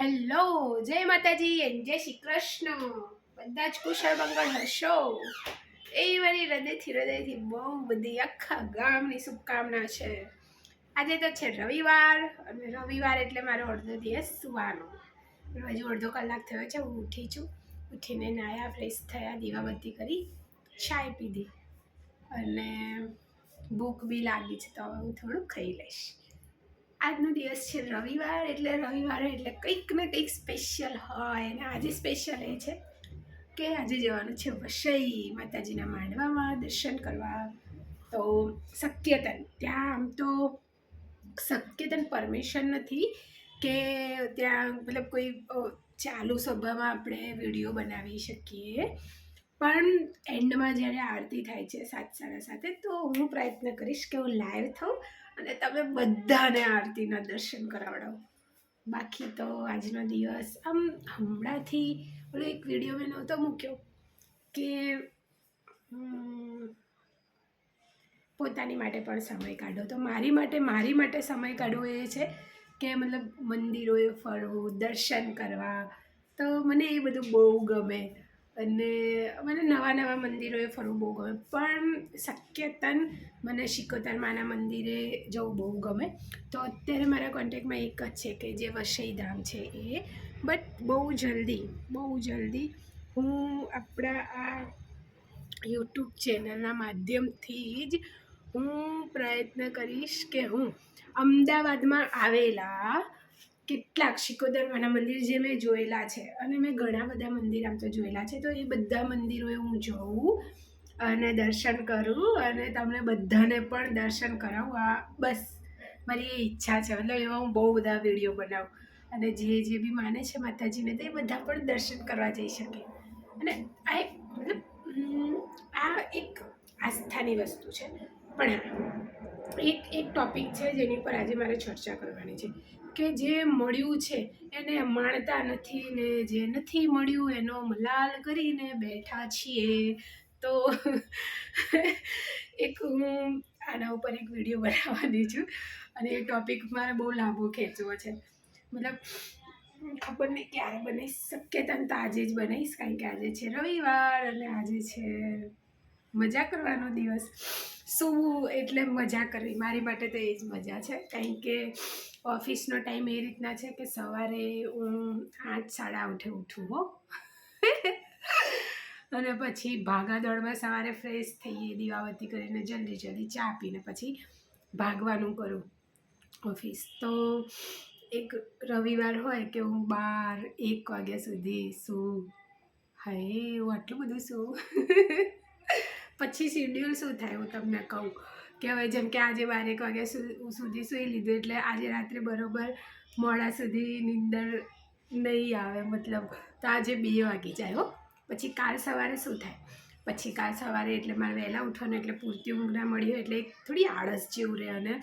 Hello, જય માતાજી અને જય શ્રી કૃષ્ણ. બધા જ કુશળ મંગળ હશો એ મારી હૃદયથી બહુ બધી આખા ગામની શુભકામના છે. આજે તો છે રવિવાર અને રવિવાર એટલે મારો અડધો દિવસ સુવાનો. હજુ અડધો કલાક થયો છે, હું ઉઠી છું. ઉઠીને નાયા, ફ્રેશ થયા, દીવાબત્તી કરી, ચાય પીધી અને ભૂખ બી લાગી છે તો હવે હું થોડુંક ખાઈ લઈશ. આજનો દિવસ છે રવિવાર એટલે કંઈક ને કંઈક સ્પેશિયલ હોય. અને આજે સ્પેશિયલ એ છે કે આજે જવાનું છે વસઈ માતાજીના માંડવામાં દર્શન કરવા. તો શક્યતન ત્યાં આમ તો શક્યતન પરમિશન નથી કે ત્યાં મતલબ કોઈ ચાલુ સભામાં આપણે વિડીયો બનાવી શકીએ, પણ એન્ડમાં જ્યારે આરતી થાય છે 7:30 તો હું પ્રયત્ન કરીશ કે હું લાઈવ થઉં અને તમે બધાને આરતીના દર્શન કરાવડાવો. બાકી તો આજનો દિવસ આમ હમણાંથી ઓલો એક વિડીયો મેં નહોતો મૂક્યો કે પોતાની માટે પણ સમય કાઢો. તો મારી માટે સમય કાઢવો એ છે કે મતલબ મંદિરોએ ફરવું, દર્શન કરવા. તો મને એ બધું બહુ ગમે અને મને નવા મંદિરોએ ફરવું બહુ ગમે, પણ શક્યતન મને શિકોતર માના મંદિરે જવું બહુ ગમે. તો અત્યારે મારા કોન્ટેક્ટમાં એક જ છે કે જે વસઈ ધામ છે એ. બટ બહુ જલ્દી હું આપણા આ યુટ્યુબ ચેનલના માધ્યમથી જ હું પ્રયત્ન કરીશ કે હું અમદાવાદમાં આવેલા કેટલાક શિકોતરમાના મંદિર જે મેં જોયેલા છે, અને મેં ઘણા બધા મંદિર આમ તો જોયેલા છે, તો એ બધા મંદિરોએ હું જઉં અને દર્શન કરું અને તમને બધાને પણ દર્શન કરાવું. આ બસ મારી એ ઈચ્છા છે. મતલબ એવા હું બહુ બધા વિડીયો બનાવું અને જે બી માને છે માતાજીને તે બધા પણ દર્શન કરવા જઈ શકે. અને આ એક આસ્થાની વસ્તુ છે. પણ એક ટોપિક છે જેની પર આજે મારે ચર્ચા કરવાની છે કે જે મળ્યું છે એને માણતા નથી ને જે નથી મળ્યું એનો મલાલ કરીને બેઠા છીએ. તો હું આના ઉપર એક વિડીયો બનાવવાની છું અને એ ટોપિક મારે બહુ લાંબો ખેંચવો છે. મતલબ ખબર નહીં ક્યારે બનીશ, શક્યતા તો આજે જ બનાવીશ, કારણ કે આજે છે રવિવાર અને આજે છે મજા કરવાનો દિવસ. સૂવું એટલે મજા કરવી, મારી માટે તો એ જ મજા છે. કારણ કે ઓફિસનો ટાઈમ એ રીતના છે કે સવારે હું 8-8:30 ઉઠું હો અને પછી ભાગાદોડમાં સવારે ફ્રેશ થઈએ, દીવાબત્તી કરીને જલ્દી ચા પીને પછી ભાગવાનું કરું ઓફિસ. તો એક રવિવાર હોય કે હું 12-1 વાગ્યા સુધી સૂવું. હાય, હું આટલું બધું સૂવું. પછી શિડ્યુલ શું થાય હું તમને કહું કે હવે જેમ કે આજે 12-1 વાગ્યા સુધી સૂઈ લીધું એટલે આજે રાત્રે બરોબર મોડા સુધી નીંદર નહીં આવે, મતલબ તો આજે 2 વાગી જાય હો. પછી કાલ સવારે શું થાય, પછી કાલ સવારે એટલે મારે વહેલા ઉઠવાનું એટલે પૂરતી ઊંઘ ના મળી હોય એટલે થોડી આળસ જેવું રહે અને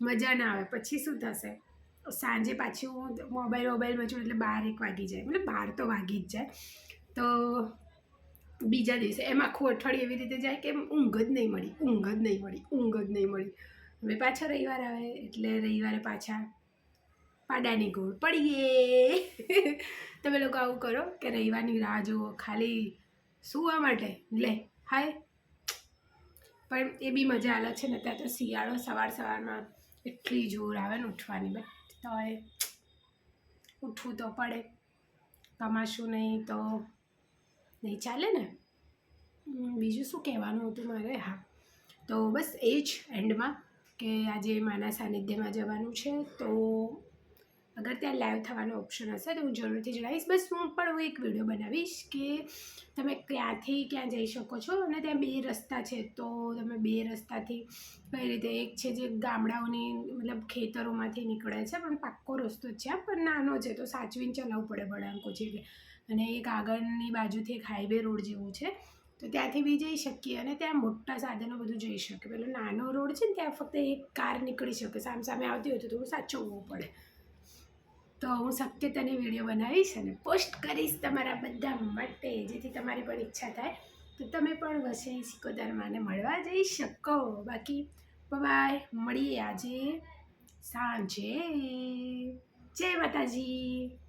મજા ના આવે. પછી શું થશે, સાંજે પાછી હું મોબાઈલમાં છું એટલે 12-1 વાગી જાય, મતલબ 12 તો વાગી જ જાય. તો બીજા દિવસે એમ આખું અઠવાડિયું એવી રીતે જાય કે ઊંઘ જ નહીં મળી. હવે પાછા રવિવાર આવે એટલે રવિવારે પાછા પાડાની ગોળ પડીએ. તમે લોકો આવું કરો કે રવિવારની રાહ જુઓ ખાલી સૂવા માટે? લે હાય, પણ એ બી મજા અલગ છે ને. ત્યાં તો શિયાળો સવારમાં એટલી જોર આવે ને ઉઠવાની, બટ તો ઉઠવું તો પડે, કમાશું નહીં તો નહીં ચાલે ને. બીજું શું કહેવાનું હતું મારે? હા, તો બસ એ જ એન્ડમાં કે આજે માના સાનિધ્યમાં જવાનું છે. તો અગર ત્યાં લાઈવ થવાનો ઓપ્શન હશે તો હું જરૂરથી જણાવીશ. બસ હું એક વિડીયો બનાવીશ કે તમે ક્યાંથી ક્યાં જઈ શકો છો. અને ત્યાં 2 રસ્તા છે, તો તમે 2 રસ્તાથી કઈ રીતે, એક છે જે ગામડાઓની મતલબ ખેતરોમાંથી નીકળે છે, પણ પાક્કો રસ્તો જ છે, પણ નાનો છે તો સાચવીને ચલાવવું પડે વળાંકો છે એટલે. અને એક આગળની બાજુથી એક હાઈવે રોડ જેવું છે, તો ત્યાંથી બી જઈ શકીએ. અને ત્યાં મોટા સાધનો બધું જઈ શકે. પેલો નાનો રોડ છે ને ત્યાં ફક્ત એક કાર નીકળી શકે, સામે આવતી હોય તો થોડું સાચવવું પડે. તો હું શક્યતાની વિડીયો બનાવીશ અને પોસ્ટ કરીશ તમારા બધા માટે, જેથી તમારી પણ ઈચ્છા થાય તો તમે પણ વસઈ શિકોતર માને મળવા જઈ શકો. બાકી બાય, મળીએ આજે સાંજે. જય માતાજી.